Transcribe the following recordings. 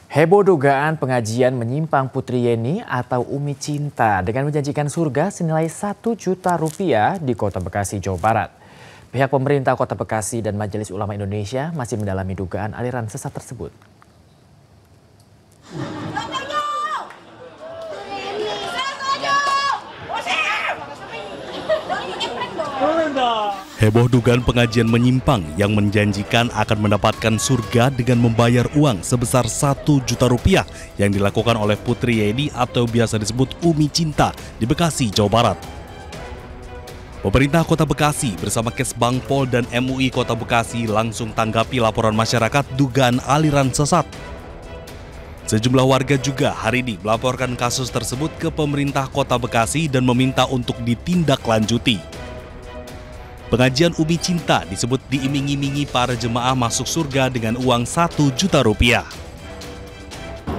Heboh dugaan pengajian menyimpang Putri Yeni atau Umi Cinta dengan menjanjikan surga senilai 1 juta rupiah di Kota Bekasi, Jawa Barat. Pihak pemerintah Kota Bekasi dan Majelis Ulama Indonesia masih mendalami dugaan aliran sesat tersebut. Heboh dugaan pengajian menyimpang yang menjanjikan akan mendapatkan surga dengan membayar uang sebesar 1 juta rupiah yang dilakukan oleh Putri Yeni atau biasa disebut Umi Cinta di Bekasi, Jawa Barat. Pemerintah Kota Bekasi bersama Kesbangpol dan MUI Kota Bekasi langsung tanggapi laporan masyarakat dugaan aliran sesat. Sejumlah warga juga hari ini melaporkan kasus tersebut ke pemerintah Kota Bekasi dan meminta untuk ditindaklanjuti. Pengajian Umi Cinta disebut diiming-imingi para jemaah masuk surga dengan uang 1 juta rupiah.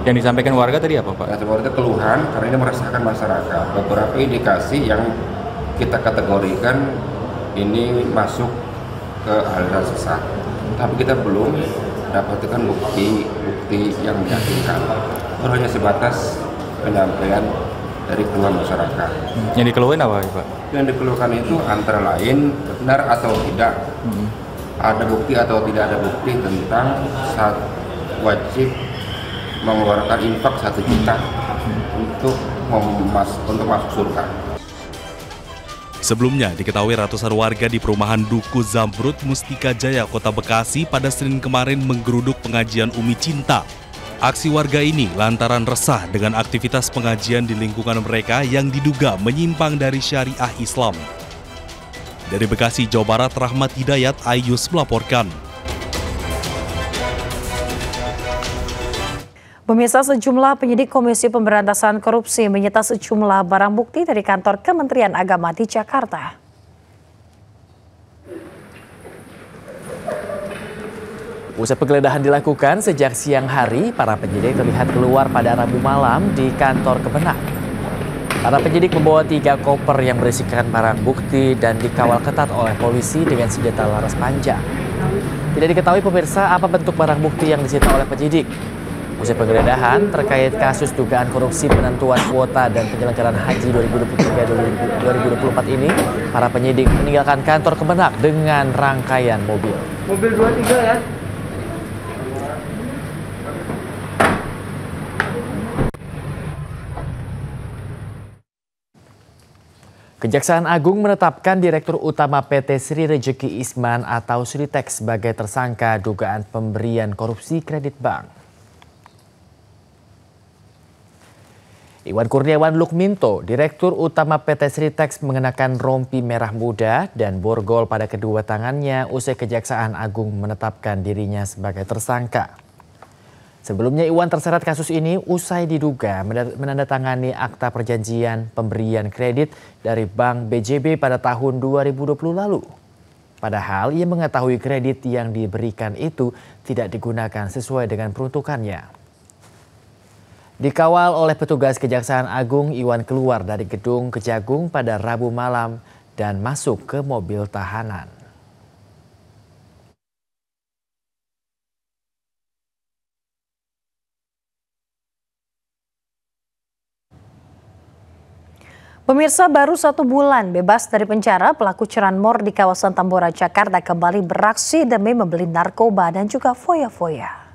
Yang disampaikan warga tadi apa, Pak? Warga keluhan karena ini merasakan masyarakat. Beberapa indikasi yang kita kategorikan ini masuk ke aliran sesat. Tapi kita belum dapatkan bukti yang meyakinkan. Itu hanya sebatas penyampaian dari keluhan masyarakat. Yang dikeluhin apa, Pak? Yang dikeluhkan itu antara lain benar atau tidak, ada bukti atau tidak ada bukti tentang wajib mengeluarkan infak 1 juta untuk masuk surga. Sebelumnya diketahui ratusan warga di perumahan Duku Zamrud, Mustika Jaya, Kota Bekasi pada Senin kemarin menggeruduk pengajian Umi Cinta. Aksi warga ini lantaran resah dengan aktivitas pengajian di lingkungan mereka yang diduga menyimpang dari syariah Islam. Dari Bekasi, Jawa Barat, Rahmat Hidayat, Ayus melaporkan. Pemirsa, sejumlah penyidik Komisi Pemberantasan Korupsi menyita sejumlah barang bukti dari kantor Kementerian Agama di Jakarta. Usai penggeledahan dilakukan sejak siang hari, para penyidik terlihat keluar pada Rabu malam di kantor Kemenak. Para penyidik membawa 3 koper yang berisikan barang bukti dan dikawal ketat oleh polisi dengan senjata laras panjang. Tidak diketahui pemirsa apa bentuk barang bukti yang disita oleh penyidik. Usai penggeledahan terkait kasus dugaan korupsi penentuan kuota dan penyelenggaraan haji 2023-2024 ini, para penyidik meninggalkan kantor Kemenak dengan rangkaian mobil. Mobil 23 ya? Kejaksaan Agung menetapkan Direktur Utama PT Sri Rejeki Isman atau Sritex sebagai tersangka dugaan pemberian korupsi kredit bank. Iwan Kurniawan Lukminto, Direktur Utama PT Sritex, mengenakan rompi merah muda dan borgol pada kedua tangannya usai Kejaksaan Agung menetapkan dirinya sebagai tersangka. Sebelumnya Iwan terseret kasus ini usai diduga menandatangani akta perjanjian pemberian kredit dari Bank BJB pada tahun 2020 lalu. Padahal ia mengetahui kredit yang diberikan itu tidak digunakan sesuai dengan peruntukannya. Dikawal oleh petugas Kejaksaan Agung, Iwan keluar dari gedung Kejagung pada Rabu malam dan masuk ke mobil tahanan. Pemirsa, baru 1 bulan bebas dari penjara, pelaku curanmor di kawasan Tambora, Jakarta kembali beraksi demi membeli narkoba dan juga foya-foya.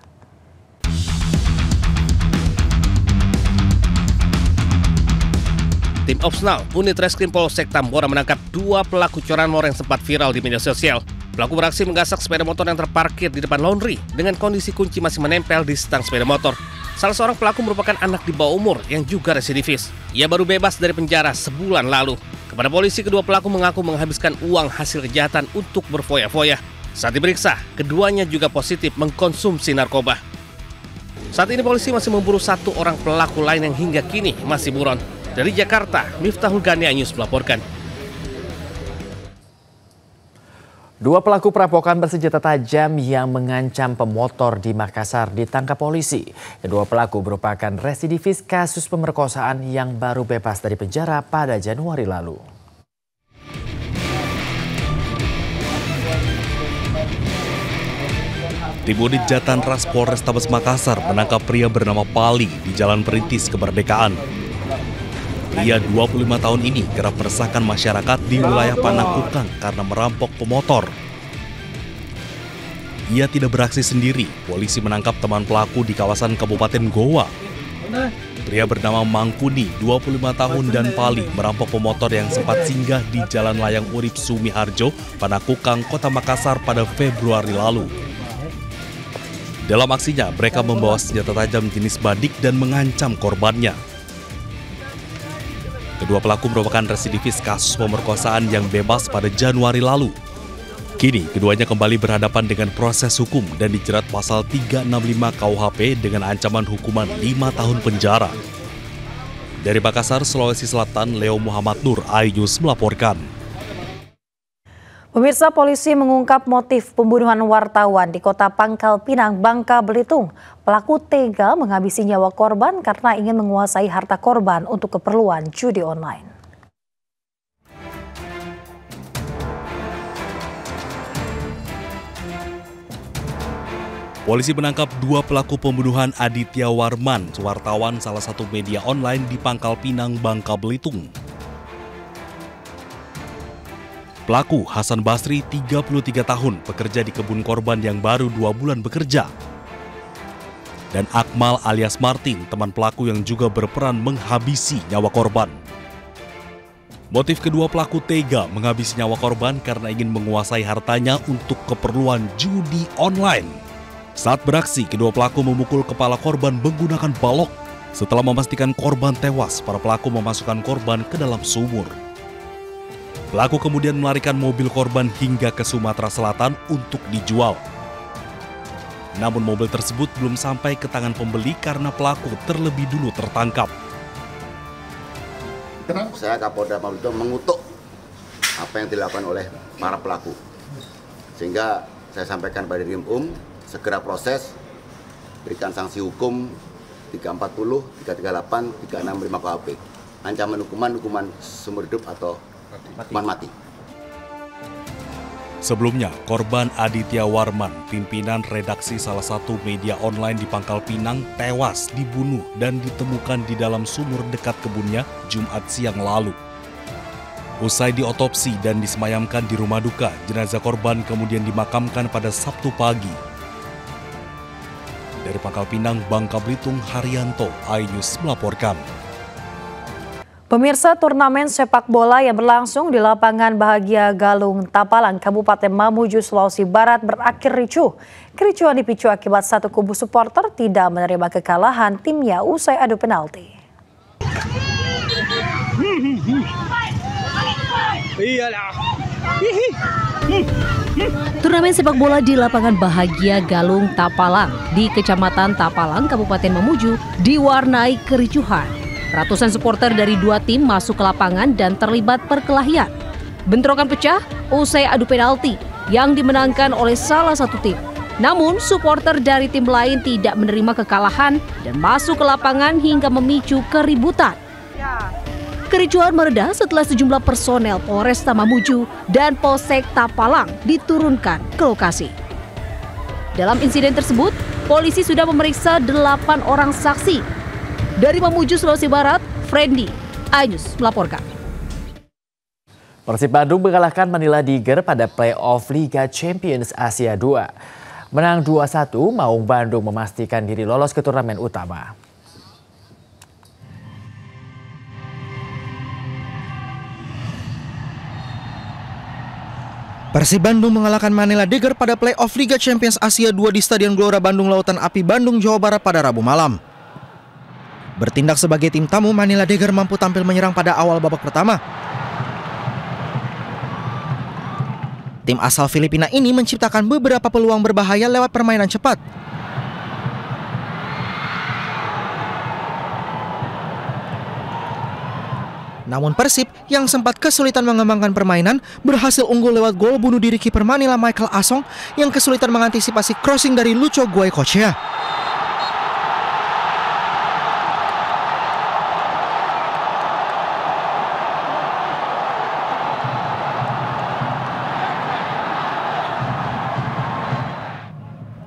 Tim Opsnal, unit Reskrim Polsek Tambora menangkap 2 pelaku curanmor yang sempat viral di media sosial. Pelaku beraksi menggasak sepeda motor yang terparkir di depan laundry dengan kondisi kunci masih menempel di stang sepeda motor. Salah seorang pelaku merupakan anak di bawah umur yang juga residivis. Ia baru bebas dari penjara sebulan lalu. Kepada polisi, kedua pelaku mengaku menghabiskan uang hasil kejahatan untuk berfoya-foya. Saat diperiksa, keduanya juga positif mengkonsumsi narkoba. Saat ini polisi masih memburu 1 orang pelaku lain yang hingga kini masih buron. Dari Jakarta, Miftahul Gani News melaporkan. 2 pelaku perampokan bersenjata tajam yang mengancam pemotor di Makassar ditangkap polisi. Kedua pelaku merupakan residivis kasus pemerkosaan yang baru bebas dari penjara pada Januari lalu. Tim unit Jatanras Polrestabes Makassar menangkap pria bernama Pali di Jalan Perintis Kemerdekaan. Pria 25 tahun ini kerap meresahkan masyarakat di wilayah Panakukang karena merampok pemotor. Ia tidak beraksi sendiri, polisi menangkap teman pelaku di kawasan Kabupaten Goa. Pria bernama Mangkuni, 25 tahun dan Pali merampok pemotor yang sempat singgah di Jalan Layang Urip Sumiharjo, Panakukang, Kota Makassar pada Februari lalu. Dalam aksinya, mereka membawa senjata tajam jenis badik dan mengancam korbannya. Kedua pelaku merupakan residivis kasus pemerkosaan yang bebas pada Januari lalu. Kini, keduanya kembali berhadapan dengan proses hukum dan dijerat pasal 365 KUHP dengan ancaman hukuman 5 tahun penjara. Dari Makassar, Sulawesi Selatan, Leo Muhammad Nur, iNews melaporkan. Pemirsa, polisi mengungkap motif pembunuhan wartawan di Kota Pangkal Pinang, Bangka Belitung. Pelaku tega menghabisi nyawa korban karena ingin menguasai harta korban untuk keperluan judi online. Polisi menangkap dua pelaku pembunuhan Aditya Warman, wartawan salah satu media online di Pangkal Pinang, Bangka Belitung. Pelaku Hasan Basri, 33 tahun, bekerja di kebun korban yang baru 2 bulan bekerja. Dan Akmal alias Martin, teman pelaku yang juga berperan menghabisi nyawa korban. Motif kedua pelaku tega menghabisi nyawa korban karena ingin menguasai hartanya untuk keperluan judi online. Saat beraksi, kedua pelaku memukul kepala korban menggunakan balok. Setelah memastikan korban tewas, para pelaku memasukkan korban ke dalam sumur. Pelaku kemudian melarikan mobil korban hingga ke Sumatera Selatan untuk dijual. Namun mobil tersebut belum sampai ke tangan pembeli karena pelaku terlebih dulu tertangkap. Saya Kapolda Maluku mengutuk apa yang dilakukan oleh para pelaku. Sehingga saya sampaikan pada Dirim segera proses, berikan sanksi hukum 340, 338, 365 KUHP. Ancaman hukuman seumur hidup atau hukuman mati. Sebelumnya, korban Aditya Warman, pimpinan redaksi salah satu media online di Pangkal Pinang, tewas dibunuh dan ditemukan di dalam sumur dekat kebunnya Jumat siang lalu. Usai diotopsi dan disemayamkan di rumah duka, jenazah korban kemudian dimakamkan pada Sabtu pagi. Dari Pangkal Pinang, Bangka Belitung, Haryanto, iNews melaporkan. Pemirsa, turnamen sepak bola yang berlangsung di lapangan Bahagia Galung, Tapalang, Kabupaten Mamuju, Sulawesi Barat berakhir ricuh. Kericuhan dipicu akibat satu kubu supporter tidak menerima kekalahan timnya usai adu penalti. Turnamen sepak bola di lapangan Bahagia Galung, Tapalang di Kecamatan Tapalang, Kabupaten Mamuju diwarnai kericuhan. Ratusan supporter dari dua tim masuk ke lapangan dan terlibat perkelahian. Bentrokan pecah usai adu penalti yang dimenangkan oleh salah satu tim. Namun supporter dari tim lain tidak menerima kekalahan dan masuk ke lapangan hingga memicu keributan. Kericuhan mereda setelah sejumlah personel Polresta Mamuju dan Polsek Tapalang diturunkan ke lokasi. Dalam insiden tersebut, polisi sudah memeriksa 8 orang saksi. Dari Mamuju, Sulawesi Barat, Friendly, iNews melaporkan. Persib Bandung mengalahkan Manila Tiger pada play-off Liga Champions Asia 2. Menang 2-1, Maung Bandung memastikan diri lolos ke turnamen utama. Persib Bandung mengalahkan Manila Tiger pada play-off Liga Champions Asia 2 di Stadion Gelora Bandung Lautan Api Bandung, Jawa Barat pada Rabu malam. Bertindak sebagai tim tamu, Manila Tiger mampu tampil menyerang pada awal babak pertama. Tim asal Filipina ini menciptakan beberapa peluang berbahaya lewat permainan cepat. Namun Persib yang sempat kesulitan mengembangkan permainan berhasil unggul lewat gol bunuh diri kiper Manila Michael Asong yang kesulitan mengantisipasi crossing dari Lucho Goicoechea.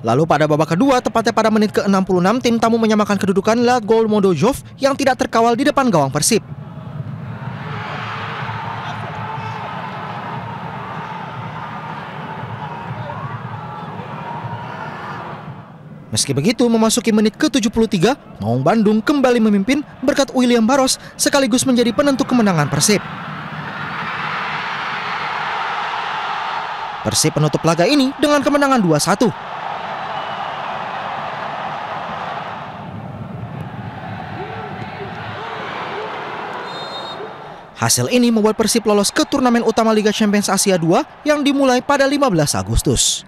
Lalu pada babak kedua, tepatnya pada menit ke-66, tim tamu menyamakan kedudukan lewat gol Modojov yang tidak terkawal di depan gawang Persib. Meski begitu, memasuki menit ke-73, Maung Bandung kembali memimpin berkat William Barros sekaligus menjadi penentu kemenangan Persib. Persib menutup laga ini dengan kemenangan 2-1. Hasil ini membuat Persib lolos ke turnamen utama Liga Champions Asia 2 yang dimulai pada 15 Agustus.